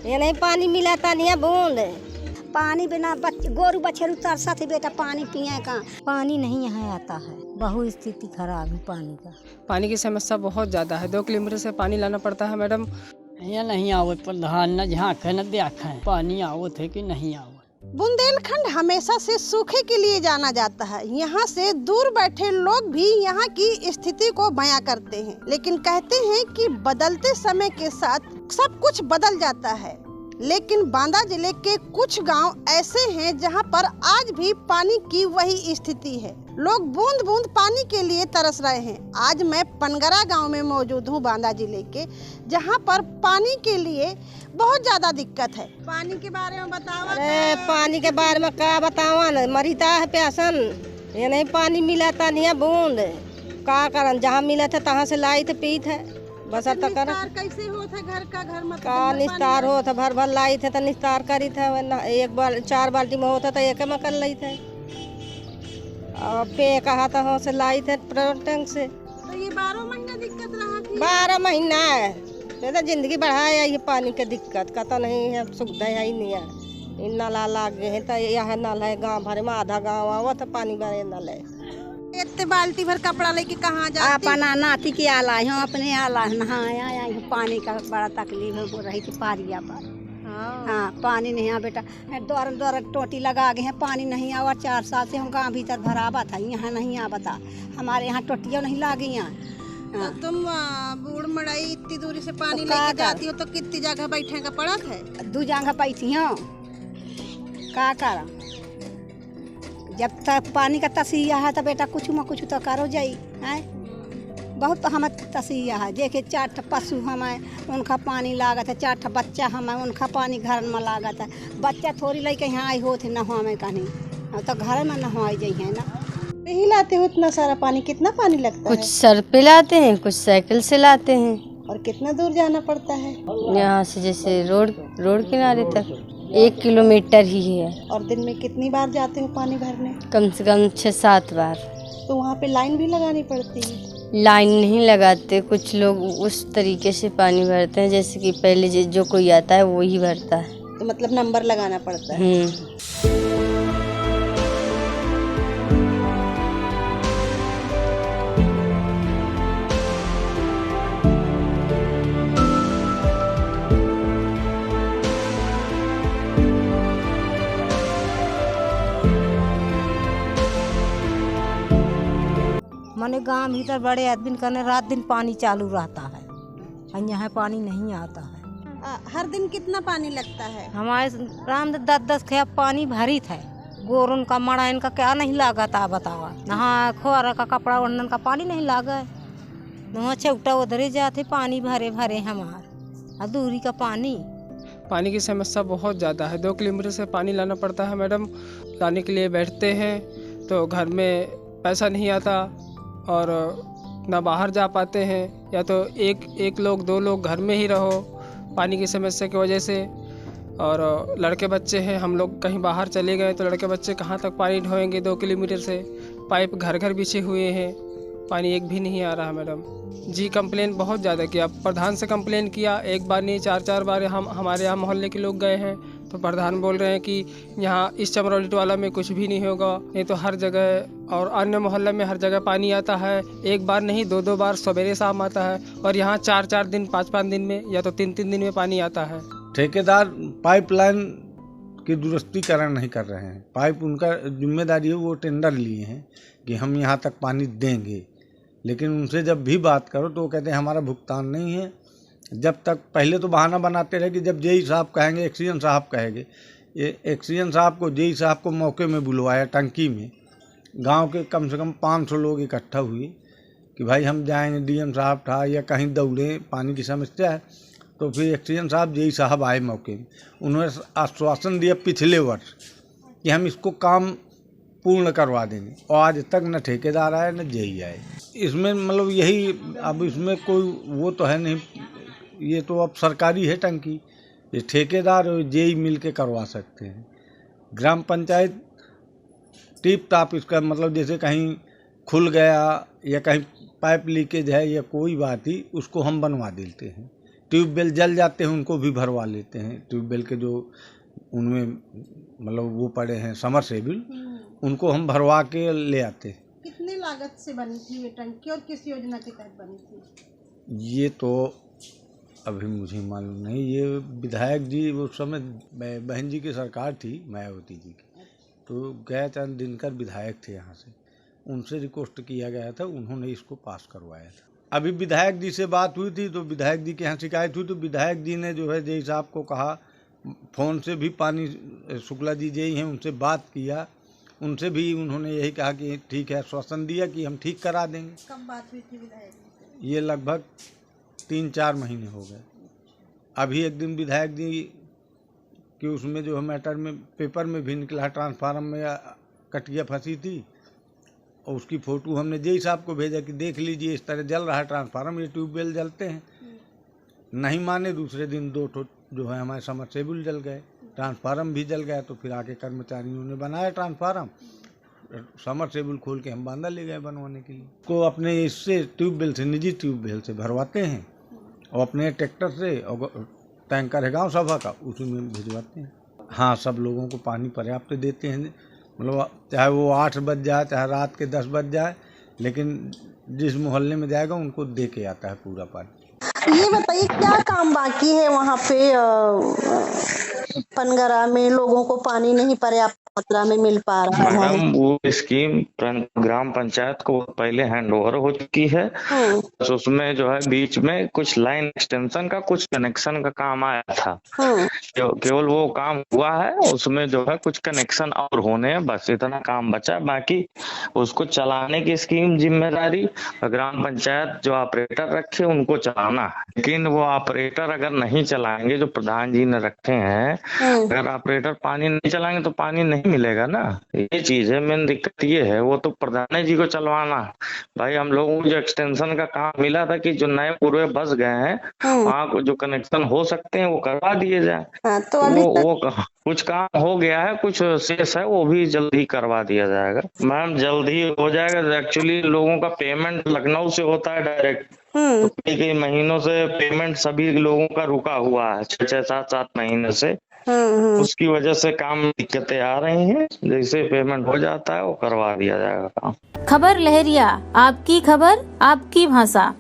ये नहीं पानी मिला था नहीं बूंद। पानी बिना गोरू बछरू तरसा थे बेटा, पानी पिए का पानी नहीं यहाँ आता है, बहुत स्थिति खराब है पानी का। पानी की समस्या बहुत ज़्यादा है, 2 किलोमीटर से पानी लाना पड़ता है मैडम। यहाँ नहीं आवत प्रधान न झाँक न देखा है पानी आवत है कि नहीं आवत। बुंदेलखंड हमेशा से सूखे के लिए जाना जाता है। यहाँ से दूर बैठे लोग भी यहाँ की स्थिति को बयां करते हैं, लेकिन कहते हैं कि बदलते समय के साथ सब कुछ बदल जाता है। लेकिन बांदा जिले के कुछ गांव ऐसे हैं जहां पर आज भी पानी की वही स्थिति है। लोग बूंद बूंद पानी के लिए तरस रहे हैं। आज मैं पनगरा गांव में मौजूद हूं, बांदा जिले के, जहां पर पानी के लिए बहुत ज्यादा दिक्कत है। पानी के बारे में बताओ। अरे पानी के बारे में क्या बतावा न, मरीता है प्यासन। ये नहीं पानी मिला था नहीं बूंद, का करन जहाँ मिला था तहाँ से लाई थे पी थे बस। अब तक कैसे होता घर का घर मतलब का निस्तार हो था, भर भर लाई थे तो निस्तार करी थे। एक 4 बाल्टी में होता था, एक में कर ली थे। और पे कहा था हो से लाई थे टंग से। तो ये 12 महीना दिक्कत रहा थी। 12 महीना है तो जिंदगी बढ़ाया। ये पानी के दिक्कत का तो नहीं है, सुविधा है ही नहीं है। नाला लागे है तो यह नल है गांव भर में, आधा गांव आवा तो पानी भरे नल है। इतने बाल्टी भर कपड़ा लेके कहाँ जाती? अपना नाती की आला है, अपने आला नहाया आया। पानी का बड़ा तकलीफ हो रही थी पारिया पर। हाँ पानी नहीं आ बेटा, द्वार टोटी लगा गए हैं, पानी नहीं आवा। 4 साल से हम गाँव भीतर भरावा था, यहाँ नहीं आ बता। हमारे यहाँ टोटियाँ नहीं लागी यहाँ। तो तुम बूढ़ मड़ाई इतनी दूरी से पानी लेके जाती हो तो कितनी जगह बैठने का पड़ा है? 2 जगह बैठी हूँ, का करा। जब तक पानी का तसिया है तो बेटा कुछ में कुछ तो करो जाई है। बहुत हम तसिया है, देखे 4 पशु हमें उनका पानी लागत है, 4 बच्चा हमें उनका पानी घर में लागत है। बच्चा थोड़ी लेके यहाँ आई होते नहवा में कहीं तो घर में नहवाई जाइ है ना। नहीं लाते हो इतना सारा पानी? कितना पानी लगता है? कुछ सर पे लाते हैं, कुछ साइकिल से लाते हैं। और कितना दूर जाना पड़ता है? यहाँ से जैसे रोड किनारे तक 1 किलोमीटर ही है। और दिन में कितनी बार जाते हो पानी भरने? कम से कम 6-7 बार। तो वहाँ पे लाइन भी लगानी पड़ती है? लाइन नहीं लगाते, कुछ लोग उस तरीके से पानी भरते हैं जैसे कि पहले जो कोई आता है वो ही भरता है। तो मतलब नंबर लगाना पड़ता है। मने गांव भीतर बड़े आदमी करने रात दिन पानी चालू रहता है, और यहाँ पानी नहीं आता है। हर दिन कितना पानी लगता है? हमारे राम 10-10 खेप पानी भरी थे। गोरुन का मड़ा इनका क्या नहीं लागा था बतावा। नहा खोरा का कपड़ा ओढ़ने का पानी नहीं लागा है। नहा चौटा उधरे जाते पानी भरे भरे हमार दूरी का पानी की समस्या बहुत ज़्यादा है, 2 किलोमीटर से पानी लाना पड़ता है मैडम। लाने के लिए बैठते हैं तो घर में पैसा नहीं आता और ना बाहर जा पाते हैं, या तो एक लोग 2 लोग घर में ही रहो पानी की समस्या की वजह से। और लड़के बच्चे हैं, हम लोग कहीं बाहर चले गए तो लड़के बच्चे कहाँ तक पानी ढोएंगे? 2 किलोमीटर से पाइप घर घर बिछे हुए हैं, पानी एक भी नहीं आ रहा मैडम। जी कंप्लेन बहुत ज़्यादा किया, प्रधान से कंप्लेन किया, एक बार नहीं 4-4 बार। हमारे यहाँ मोहल्ले के लोग गए हैं तो प्रधान बोल रहे हैं कि यहाँ इस चमरौली टोला में कुछ भी नहीं होगा, नहीं तो हर जगह और अन्य मोहल्ले में हर जगह पानी आता है। एक बार नहीं 2-2 बार सवेरे शाम आता है, और यहाँ 4-4 दिन 5-5 दिन में या तो 3-3 दिन में पानी आता है। ठेकेदार पाइपलाइन की दुरुस्तीकरण नहीं कर रहे हैं। पाइप उनका जिम्मेदारी है, वो टेंडर लिए हैं कि हम यहाँ तक पानी देंगे, लेकिन उनसे जब भी बात करो तो वो कहते हैं हमारा भुगतान नहीं है। जब तक पहले तो बहाना बनाते रहे कि जब जेई साहब कहेंगे, एक्सीजन साहब कहेंगे। ये एक्सीजन साहब को, जेई साहब को मौके में बुलवाया टंकी में। गांव के कम से कम 500 लोग इकट्ठा हुए कि भाई हम जाएंगे, डीएम साहब था या कहीं दौड़े, पानी की समस्या है। तो फिर एक्सीजन साहब, जेई साहब आए मौके में। उन्होंने आश्वासन दिया पिछले वर्ष कि हम इसको काम पूर्ण करवा देंगे, और आज तक न ठेकेदार आए न जेई आए। इसमें मतलब यही, अब इसमें कोई वो तो है नहीं, ये तो अब सरकारी है टंकी, ये ठेकेदार और जेई मिल के करवा सकते हैं। ग्राम पंचायत टिप टाप इसका मतलब जैसे कहीं खुल गया या कहीं पाइप लीकेज है या कोई बात ही, उसको हम बनवा देते हैं। ट्यूबवेल जल जाते हैं उनको भी भरवा लेते हैं। ट्यूबवेल के जो उनमें मतलब वो पड़े हैं समरसेबल, उनको हम भरवा के ले आते हैं। कितनी लागत से बनी थी ये टंकी और किस योजना के तहत बनी थी? ये तो अभी मुझे मालूम नहीं। ये विधायक जी उस समय बहन जी की सरकार थी, मायावती जी की, तो गया चंद दिनकर विधायक थे यहाँ से, उनसे रिक्वेस्ट किया गया था, उन्होंने इसको पास करवाया था। अभी विधायक जी से बात हुई थी तो विधायक जी के यहाँ शिकायत हुई तो विधायक जी ने जो है जय साहब को कहा, फ़ोन से भी पानी शुक्ला जी जय हैं उनसे बात किया, उनसे भी उन्होंने यही कहा कि ठीक है, आश्वासन दिया कि हम ठीक करा देंगे। कब बात हुई थी विधायक जी से? ये लगभग 3-4 महीने हो गए। अभी एक दिन विधायक जी कि उसमें जो है मैटर में पेपर में भी निकला, ट्रांसफार्मर में कटिया फंसी थी और उसकी फ़ोटो हमने जय साहब को भेजा कि देख लीजिए इस तरह जल रहा है ट्रांसफार्मर, ये ट्यूबवेल जलते हैं। नहीं माने, दूसरे दिन 2 ठो जो है हमारे समरसेबल जल गए, ट्रांसफार्मर भी जल गया। तो फिर आके कर्मचारियों ने बनाया ट्रांसफार्मर, समरसेबल खोल के हम बांदा ले गए बनवाने के लिए। को अपने इससे ट्यूबवेल से, निजी ट्यूबवेल से भरवाते हैं और अपने ट्रैक्टर से, और टैंकर है गांव सभा का, उसी में भिजवाते हैं। हाँ, सब लोगों को पानी पर्याप्त देते हैं, मतलब चाहे वो 8 बज जाए चाहे रात के 10 बज जाए, लेकिन जिस मोहल्ले में जाएगा उनको दे के आता है पूरा पानी। ये बताइए क्या काम बाकी है वहाँ पे पनगरा में, लोगों को पानी नहीं पर्याप्त मात्रा में मिल पा रहा है? मैडम, वो स्कीम ग्राम पंचायत को पहले हैंड ओवर हो चुकी है। तो उसमें जो है बीच में कुछ लाइन एक्सटेंशन का, कुछ कनेक्शन का काम आया था, केवल वो काम हुआ है। उसमें जो है कुछ कनेक्शन और होने हैं, बस इतना काम बचा। बाकी उसको चलाने की स्कीम जिम्मेदारी ग्राम पंचायत जो ऑपरेटर रखे उनको चलाना है। लेकिन वो ऑपरेटर अगर नहीं चलाएंगे, जो प्रधान जी ने रखे हैं, अगर ऑपरेटर पानी नहीं चलाएंगे तो पानी नहीं मिलेगा ना। ये चीज है, मेन दिक्कत ये है। वो तो प्रधान जी को चलवाना भाई। हम लोगों को जो एक्सटेंशन का काम मिला था कि जो नए पूर्वे बस गए हैं वहाँ जो कनेक्शन हो सकते हैं वो करवा दिए जाए। तो अभी वो कुछ काम हो गया है, कुछ शेष है, वो भी जल्दी करवा दिया जाएगा। मैम जल्द ही हो जाएगा। एक्चुअली लोगों का पेमेंट लखनऊ से होता है डायरेक्ट, तो कई महीनों से पेमेंट सभी लोगों का रुका हुआ है, 6, 7, 7 महीने से। उसकी वजह से काम में दिक्कतें आ रही हैं। जैसे पेमेंट हो जाता है वो करवा दिया जाएगा काम। खबर लहरिया, आपकी खबर आपकी भाषा।